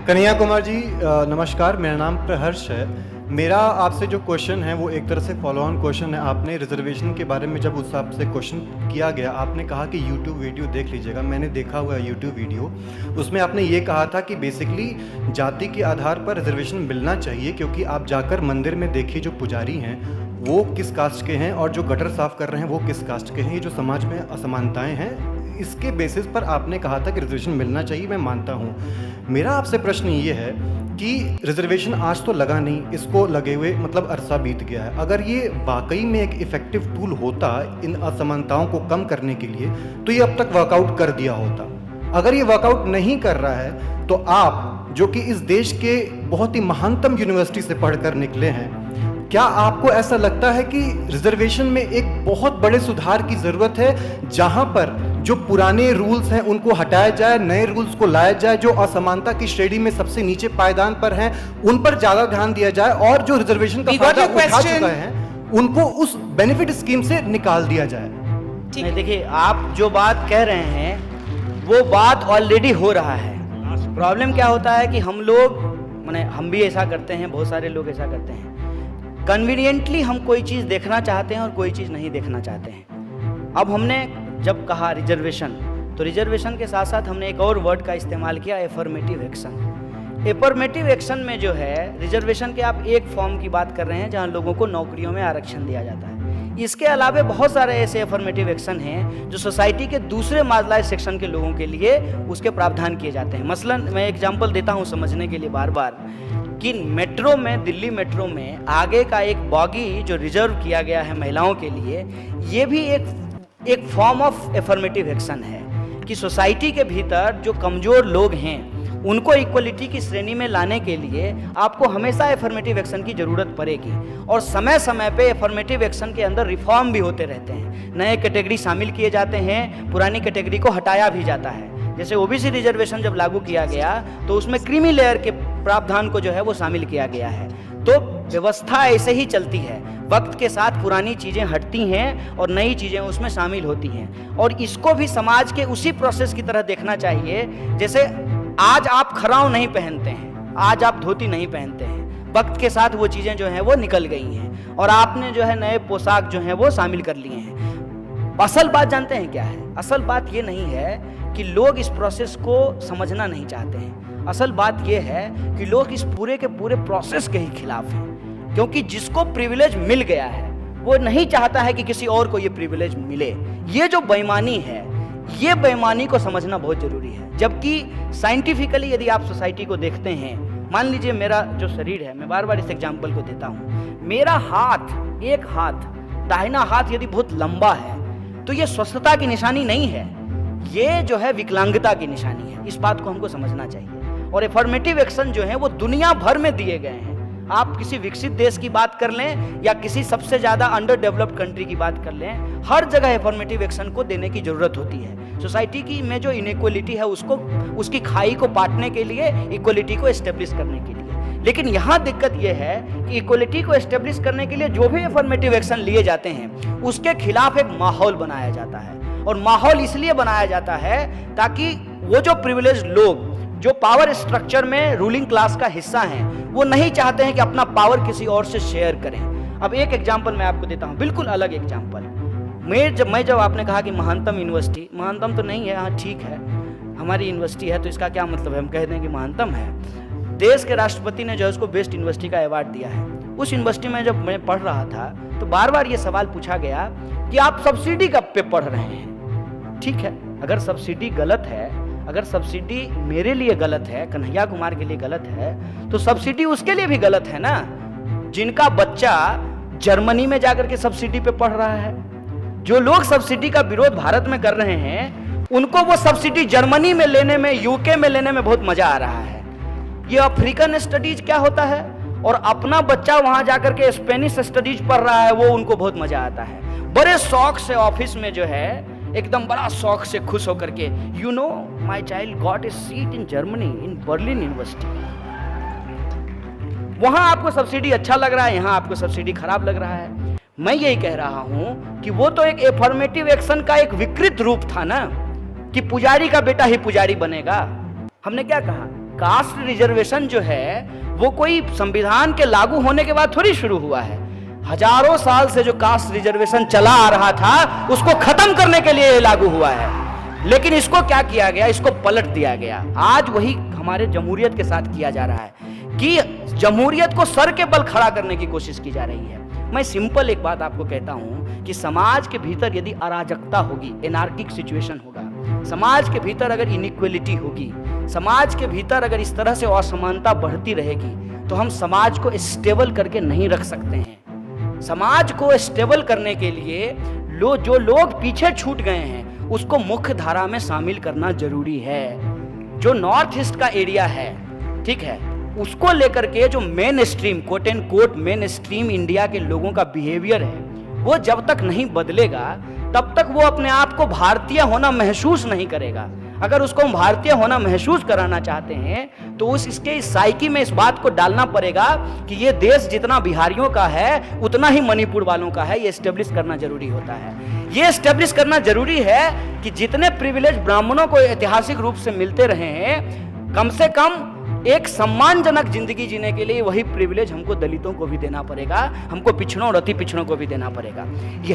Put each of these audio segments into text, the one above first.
कन्हैया कुमार जी, नमस्कार। मेरा नाम प्रहर्ष है। मेरा आपसे जो क्वेश्चन है वो एक तरह से फॉलो ऑन क्वेश्चन है। आपने रिजर्वेशन के बारे में जब उस आपसे क्वेश्चन किया गया, आपने कहा कि यूट्यूब वीडियो देख लीजिएगा। मैंने देखा हुआ है यूट्यूब वीडियो। उसमें आपने ये कहा था कि बेसिकली जाति के आधार पर रिजर्वेशन मिलना चाहिए, क्योंकि आप जाकर मंदिर में देखिए जो पुजारी हैं वो किस कास्ट के हैं और जो गटर साफ़ कर रहे हैं वो किस कास्ट के हैं। ये जो समाज में असमानताएँ हैं, इसके बेसिस पर आपने कहा था कि रिजर्वेशन मिलना चाहिए, मैं मानता हूँ। मेरा आपसे प्रश्न ये है कि रिजर्वेशन आज तो लगा नहीं, इसको लगे हुए मतलब अरसा बीत गया है। अगर ये वाकई में एक इफ़ेक्टिव टूल होता इन असमानताओं को कम करने के लिए, तो ये अब तक वर्कआउट कर दिया होता। अगर ये वर्कआउट नहीं कर रहा है, तो आप जो कि इस देश के बहुत ही महानतम यूनिवर्सिटी से पढ़कर निकले हैं, क्या आपको ऐसा लगता है कि रिजर्वेशन में एक बहुत बड़े सुधार की ज़रूरत है, जहां पर जो पुराने रूल्स हैं उनको हटाया जाए, नए रूल्स को लाया जाए, जो असमानता की श्रेणी में सबसे नीचे पायदान पर हैं उन पर ज़्यादा ध्यान दिया जाए, और जो रिजर्वेशन का फायदा उठा चुके हैं उनको उस बेनिफिट स्कीम से निकाल दिया जाए? ठीक है, देखिए आप जो बात कह रहे हैं वो बात ऑलरेडी हो रहा है। प्रॉब्लम क्या होता है कि हम लोग, माने हम भी ऐसा करते हैं, बहुत सारे लोग ऐसा करते हैं, कन्वीनियंटली हम कोई चीज़ देखना चाहते हैं और कोई चीज़ नहीं देखना चाहते हैं। अब हमने जब कहा रिजर्वेशन, तो रिजर्वेशन के साथ साथ हमने एक और वर्ड का इस्तेमाल किया, एफर्मेटिव एक्शन। एफर्मेटिव एक्शन में जो है रिजर्वेशन के आप एक फॉर्म की बात कर रहे हैं जहां लोगों को नौकरियों में आरक्षण दिया जाता है। इसके अलावा बहुत सारे ऐसे एफर्मेटिव एक्शन हैं जो सोसाइटी के दूसरे मार्जिनलाइज्ड सेक्शन के लोगों के लिए उसके प्रावधान किए जाते हैं। मसलन मैं एग्जांपल देता हूं समझने के लिए बार बार, कि मेट्रो में, दिल्ली मेट्रो में आगे का एक बॉगी जो रिजर्व किया गया है महिलाओं के लिए, ये भी एक फॉर्म ऑफ एफर्मेटिव एक्शन है कि सोसाइटी के भीतर जो कमज़ोर लोग हैं उनको इक्वलिटी की श्रेणी में लाने के लिए आपको हमेशा एफर्मेटिव एक्शन की ज़रूरत पड़ेगी। और समय समय पे एफर्मेटिव एक्शन के अंदर रिफॉर्म भी होते रहते हैं, नए कैटेगरी शामिल किए जाते हैं, पुरानी कैटेगरी को हटाया भी जाता है। जैसे ओबीसी रिजर्वेशन जब लागू किया गया तो उसमें क्रीमी लेयर के प्रावधान को जो है वो शामिल किया गया है। तो व्यवस्था ऐसे ही चलती है, वक्त के साथ पुरानी चीज़ें हटती हैं और नई चीज़ें उसमें शामिल होती हैं। और इसको भी समाज के उसी प्रोसेस की तरह देखना चाहिए। जैसे आज आप खराव नहीं पहनते हैं, आज आप धोती नहीं पहनते हैं, वक्त के साथ वो चीज़ें जो हैं वो निकल गई हैं और आपने जो है नए पोशाक जो हैं वो शामिल कर लिए हैं। असल बात जानते हैं क्या है? असल बात ये नहीं है कि लोग इस प्रोसेस को समझना नहीं चाहते हैं। असल बात यह है कि लोग इस पूरे के पूरे प्रोसेस के ही खिलाफ हैं, क्योंकि जिसको प्रिविलेज मिल गया है वो नहीं चाहता है कि किसी और को ये प्रिविलेज मिले। ये जो बेईमानी है, ये बेईमानी को समझना बहुत जरूरी है। जबकि साइंटिफिकली यदि आप सोसाइटी को देखते हैं, मान लीजिए मेरा जो शरीर है, मैं बार बार इस एग्जाम्पल को देता हूँ, मेरा हाथ, एक हाथ, दाहिना हाथ यदि बहुत लंबा है तो ये स्वस्थता की निशानी नहीं है, ये जो है विकलांगता की निशानी है। इस बात को हमको समझना चाहिए। और एफर्मेटिव एक्शन जो है वो दुनिया भर में दिए गए हैं। आप किसी विकसित देश की बात कर लें या किसी सबसे ज़्यादा अंडर डेवलप्ड कंट्री की बात कर लें, हर जगह एफर्मेटिव एक्शन को देने की ज़रूरत होती है। सोसाइटी की में जो इनइक्वलिटी है उसको, उसकी खाई को पाटने के लिए, इक्वलिटी को एस्टेब्लिश करने के लिए। लेकिन यहाँ दिक्कत यह है कि इक्वलिटी को एस्टेब्लिश करने के लिए जो भी एफर्मेटिव एक्शन लिए जाते हैं उसके खिलाफ एक माहौल बनाया जाता है। और माहौल इसलिए बनाया जाता है ताकि वो जो प्रिविलेज लोग जो पावर स्ट्रक्चर में रूलिंग क्लास का हिस्सा हैं, वो नहीं चाहते हैं कि अपना पावर किसी और से शेयर करें। अब एक एग्जांपल मैं आपको देता हूं, बिल्कुल अलग एग्जांपल। मैं जब आपने कहा कि महानतम यूनिवर्सिटी, महानतम तो नहीं है, हाँ ठीक है, हमारी यूनिवर्सिटी है तो इसका क्या मतलब है हम कह दें कि महानतम है। देश के राष्ट्रपति ने जो है उसको बेस्ट यूनिवर्सिटी का अवार्ड दिया है। उस यूनिवर्सिटी में जब मैं पढ़ रहा था तो बार बार ये सवाल पूछा गया कि आप सब्सिडी कब पे पढ़ रहे हैं। ठीक है, अगर सब्सिडी गलत है, अगर सब्सिडी मेरे लिए गलत है, कन्हैया कुमार के लिए गलत है, तो सब्सिडी उसके लिए भी गलत है ना, जिनका बच्चा जर्मनी में जाकर के सब्सिडी पे पढ़ रहा है। जो लोग सब्सिडी का विरोध भारत में कर रहे हैं उनको वो सब्सिडी जर्मनी में लेने में, यूके में लेने में बहुत मजा आ रहा है। ये अफ्रीकन स्टडीज क्या होता है, और अपना बच्चा वहां जाकर के स्पेनिश स्टडीज पढ़ रहा है, वो उनको बहुत मजा आता है। बड़े शौक से ऑफिस में जो है एकदम बड़ा शौक से खुश होकर के, you know my child got a seat in Germany in Berlin university. वहां आपको सब्सिडी अच्छा लग रहा है, यहाँ आपको सब्सिडी खराब लग रहा है। मैं यही कह रहा हूं कि वो तो एक एफर्मेटिव एक्शन का एक विकृत रूप था ना, कि पुजारी का बेटा ही पुजारी बनेगा। हमने क्या कहा, कास्ट रिजर्वेशन जो है वो कोई संविधान के लागू होने के बाद थोड़ी शुरू हुआ है। हजारों साल से जो कास्ट रिजर्वेशन चला आ रहा था उसको खत्म करने के लिए लागू हुआ है, लेकिन इसको क्या किया गया, इसको पलट दिया गया। आज वही हमारे जमहूरियत के साथ किया जा रहा है कि जमहूरियत को सर के बल खड़ा करने की कोशिश की जा रही है। मैं सिंपल एक बात आपको कहता हूं कि समाज के भीतर यदि अराजकता होगी, एनार्किक सिचुएशन होगा, समाज के भीतर अगर इनइक्वलिटी होगी, समाज के भीतर अगर इस तरह से असमानता बढ़ती रहेगी, तो हम समाज को स्टेबल करके नहीं रख सकते हैं। समाज को स्टेबल करने के लिए जो लोग पीछे छूट गए हैं उसको मुख्य धारा में शामिल करना जरूरी है। जो नॉर्थ ईस्ट का एरिया है, ठीक है, उसको लेकर के जो main stream, quote and quote main stream India के लोगों का बिहेवियर है, वो जब तक नहीं बदलेगा तब तक वो अपने आप को भारतीय होना महसूस नहीं करेगा। अगर उसको हम भारतीय होना महसूस कराना चाहते हैं तो इसके इस साइकी में इस बात को डालना पड़ेगा कि ये देश जितना बिहारियों का है उतना ही मणिपुर वालों का है। ये एस्टेब्लिश करना जरूरी होता है। ये एस्टेब्लिश करना जरूरी है कि जितने प्रिविलेज ब्राह्मणों को ऐतिहासिक रूप से मिलते रहे हैं, कम से कम एक सम्मानजनक जिंदगी जीने के लिए वही प्रिविलेज हमको दलितों को भी देना पड़ेगा, हमको पिछड़ों और अति पिछड़ों को भी देना पड़ेगा। ये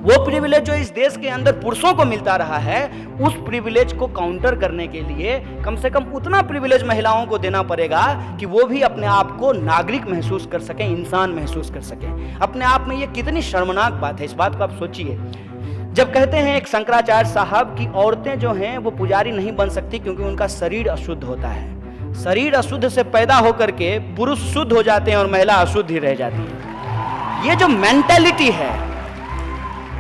वो प्रिविलेज जो इस देश के अंदर पुरुषों को मिलता रहा है, उस प्रिविलेज को काउंटर करने के लिए कम से कम उतना प्रिविलेज महिलाओं को देना पड़ेगा कि वो भी अपने आप को नागरिक महसूस कर सकें, इंसान महसूस कर सकें। अपने आप में ये कितनी शर्मनाक बात है, इस बात को आप सोचिए। जब कहते हैं एक शंकराचार्य साहब की औरतें जो हैं वो पुजारी नहीं बन सकती क्योंकि उनका शरीर अशुद्ध होता है। शरीर अशुद्ध से पैदा होकर के पुरुष शुद्ध हो जाते हैं और महिला अशुद्ध ही रह जाती है। ये जो मेंटालिटी है,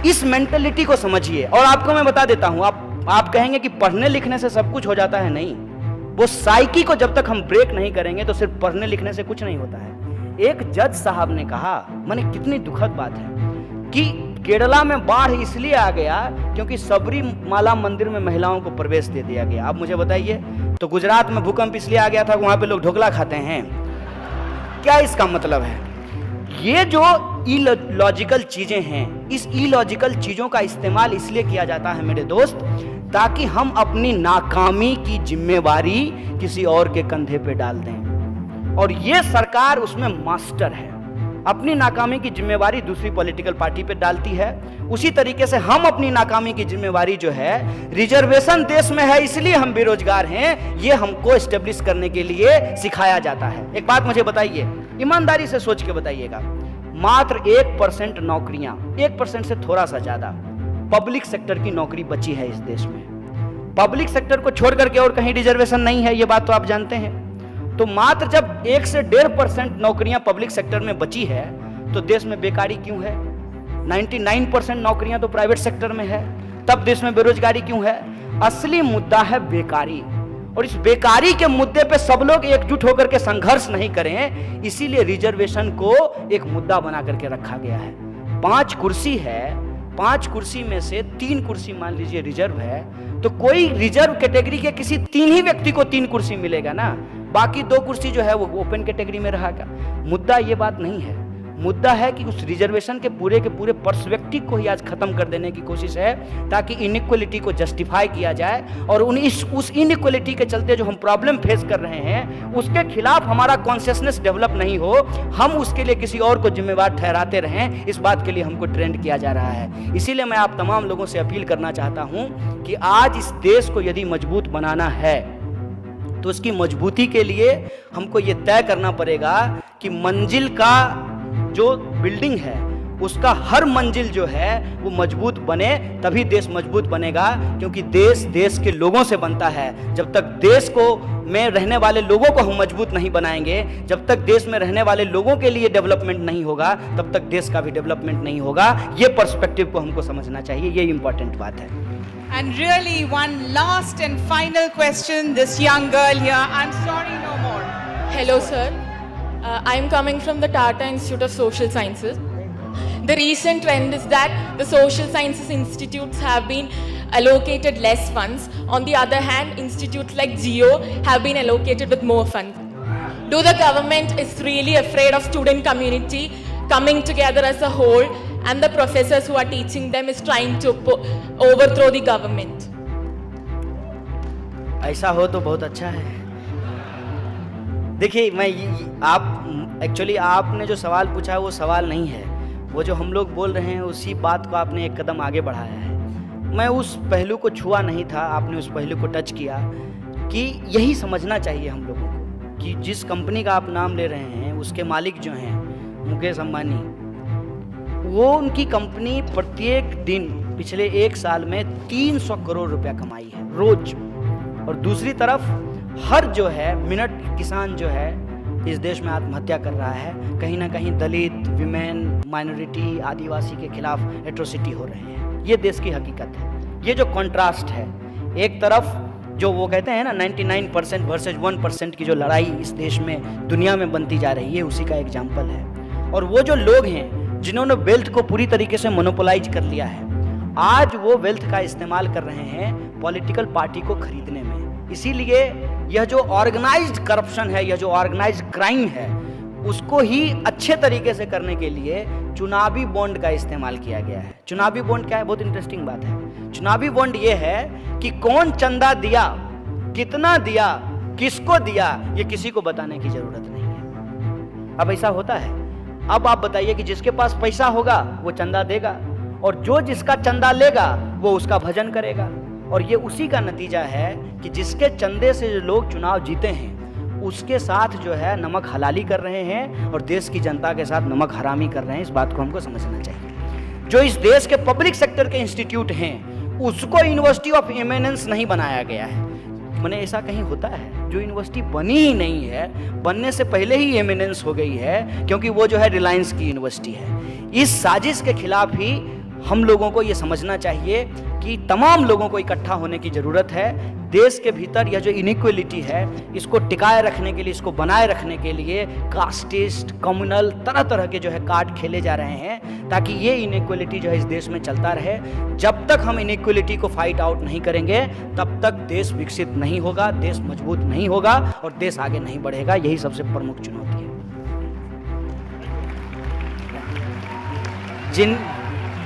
इस मेंटालिटी को समझिए। और आपको मैं बता देता हूं, आप कहेंगे कि पढ़ने लिखने से सब कुछ हो जाता है, नहीं। वो साइकी को जब तक हम ब्रेक नहीं करेंगे तो सिर्फ पढ़ने लिखने से कुछ नहीं होता है। एक जज साहब ने कहा, माने कितनी दुखद बात है, कि केरला में बाढ़ इसलिए आ गया क्योंकि सबरीमाला मंदिर में महिलाओं को प्रवेश दे दिया गया। अब मुझे बताइए, तो गुजरात में भूकंप इसलिए आ गया था वहां पे लोग ढोकला खाते हैं? क्या इसका मतलब है? ये जो इलॉजिकल चीजें हैं, इस इलॉजिकल चीजों का इस्तेमाल इसलिए किया जाता है मेरे दोस्त, ताकि हम अपनी नाकामी की जिम्मेवारी किसी और के कंधे पे डाल दें। और ये सरकार उसमें मास्टर है, अपनी नाकामी की जिम्मेवारी दूसरी पॉलिटिकल पार्टी पे डालती है। उसी तरीके से हम अपनी नाकामी की जिम्मेवारी जो है, रिजर्वेशन देश में है इसलिए हम बेरोजगार हैं, ये हमको एस्टेब्लिश करने के लिए सिखाया जाता है। एक बात मुझे बताइए, ईमानदारी से सोच के बताइएगा, मात्र 1% नौकरियां, 1% से थोड़ा सा ज्यादा पब्लिक सेक्टर की नौकरी बची है इस देश में। पब्लिक सेक्टर को छोड़ करके और कहीं रिजर्वेशन नहीं है, ये बात तो आप जानते हैं। तो मात्र जब 1 से 1.5% नौकरियां पब्लिक सेक्टर में बची है तो देश में बेकारी क्यों है? 99% नौकरियां तो प्राइवेट सेक्टर में है, तब देश में बेरोजगारी क्यों है? असली मुद्दा है बेकारी। और इस बेकारी के मुद्दे पे सब लोग एकजुट होकर के संघर्ष नहीं करें, इसीलिए रिजर्वेशन को एक मुद्दा बना करके रखा गया है। 5 कुर्सी है, 5 कुर्सी में से 3 कुर्सी मान लीजिए रिजर्व है, तो कोई रिजर्व कैटेगरी के किसी 3 ही व्यक्ति को 3 कुर्सी मिलेगा ना, बाकी 2 कुर्सी जो है वो ओपन कैटेगरी में रहेगा। मुद्दा ये बात नहीं है, मुद्दा है कि उस रिजर्वेशन के पूरे पर्सपेक्टिव को ही आज खत्म कर देने की कोशिश है, ताकि इनइक्वलिटी को जस्टिफाई किया जाए। और उस इनइक्वलिटी के चलते जो हम प्रॉब्लम फेस कर रहे हैं उसके खिलाफ हमारा कॉन्शियसनेस डेवलप नहीं हो, हम उसके लिए किसी और को जिम्मेवार ठहराते रहें, इस बात के लिए हमको ट्रेंड किया जा रहा है। इसीलिए मैं आप तमाम लोगों से अपील करना चाहता हूं कि आज इस देश को यदि मजबूत बनाना है तो उसकी मजबूती के लिए हमको ये तय करना पड़ेगा कि मंजिल का जो बिल्डिंग है उसका हर मंजिल जो है वो मजबूत बने, तभी देश मजबूत बनेगा। क्योंकि देश के लोगों से बनता है। जब तक देश को में रहने वाले लोगों को हम मजबूत नहीं बनाएंगे, जब तक देश में रहने वाले लोगों के लिए डेवलपमेंट नहीं होगा, तब तक देश का भी डेवलपमेंट नहीं होगा। ये पर्सपेक्टिव को हमको समझना चाहिए, ये इंपॉर्टेंट बात है। And really, one last and final question. This young girl here, I'm sorry, no more. Hello, sir. I'm coming from the Tata Institute of Social Sciences. The recent trend is that the social sciences institutes have been allocated less funds. On the other hand, institutes like Geo have been allocated with more funds. Do the government is really afraid of student community coming together as a whole and the professors who are teaching them is trying to overthrow the government. ऐसा हो तो बहुत अच्छा है। देखिए आप actually आपने जो सवाल पूछा है वो सवाल नहीं है, वो जो हम लोग बोल रहे हैं उसी बात को आपने एक कदम आगे बढ़ाया है। मैं उस पहलू को छुआ नहीं था, आपने उस पहलू को टच किया कि यही समझना चाहिए हम लोगों को कि जिस कंपनी का आप नाम ले रहे हैं उसके मालिक जो हैं मुकेश अंबानी, वो उनकी कंपनी प्रत्येक दिन पिछले 1 साल में 300 करोड़ रुपया कमाई है रोज। और दूसरी तरफ हर जो है मिनट किसान जो है इस देश में आत्महत्या कर रहा है, कहीं ना कहीं दलित, विमेन, माइनॉरिटी, आदिवासी के खिलाफ एट्रोसिटी हो रहे हैं। ये देश की हकीकत है। ये जो कंट्रास्ट है, एक तरफ जो वो कहते हैं ना 99% वर्सेज 1% की जो लड़ाई इस देश में दुनिया में बनती जा रही है, उसी का एग्जाम्पल है। और वो जो लोग हैं जिन्होंने वेल्थ को पूरी तरीके से मोनोपोलाइज कर लिया है, आज वो वेल्थ का इस्तेमाल कर रहे हैं पॉलिटिकल पार्टी को खरीदने में। इसीलिए यह जो ऑर्गेनाइज्ड करप्शन है, यह जो ऑर्गेनाइज्ड क्राइम है, उसको ही अच्छे तरीके से करने के लिए चुनावी बॉन्ड का इस्तेमाल किया गया है। चुनावी बॉन्ड क्या है? बहुत इंटरेस्टिंग बात है। चुनावी बॉन्ड ये है कि कौन चंदा दिया, कितना दिया, किसको दिया, ये किसी को बताने की जरूरत नहीं है। अब ऐसा होता है। अब आप बताइए कि जिसके पास पैसा होगा वो चंदा देगा, और जो जिसका चंदा लेगा वो उसका भजन करेगा। और ये उसी का नतीजा है कि जिसके चंदे से जो लोग चुनाव जीते हैं उसके साथ जो है नमक हलाली कर रहे हैं और देश की जनता के साथ नमक हरामी कर रहे हैं। इस बात को हमको समझना चाहिए। जो इस देश के पब्लिक सेक्टर के इंस्टीट्यूट हैं उसको यूनिवर्सिटी ऑफ एमिनेंस नहीं बनाया गया है। मैंने ऐसा कहीं होता है? जो यूनिवर्सिटी बनी ही नहीं है, बनने से पहले ही एमिनेंस हो गई है, क्योंकि वो जो है रिलायंस की यूनिवर्सिटी है। इस साजिश के खिलाफ ही हम लोगों को ये समझना चाहिए कि तमाम लोगों को इकट्ठा होने की ज़रूरत है। देश के भीतर यह जो इनइक्वलिटी है इसको टिकाए रखने के लिए, इसको बनाए रखने के लिए कास्टिस्ट, कम्युनल, तरह तरह के जो है कार्ड खेले जा रहे हैं, ताकि ये इनइक्वलिटी जो है इस देश में चलता रहे। जब तक हम इनइक्वलिटी को फाइट आउट नहीं करेंगे तब तक देश विकसित नहीं होगा, देश मजबूत नहीं होगा और देश आगे नहीं बढ़ेगा। यही सबसे प्रमुख चुनौती है।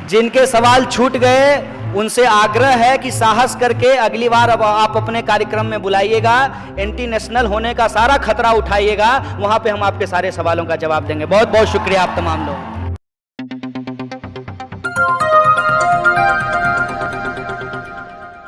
जिनके सवाल छूट गए उनसे आग्रह है कि साहस करके अगली बार अब आप अपने कार्यक्रम में बुलाइएगा, एंटी नेशनल होने का सारा खतरा उठाइएगा, वहां पे हम आपके सारे सवालों का जवाब देंगे। बहुत बहुत शुक्रिया आप तमाम लोग।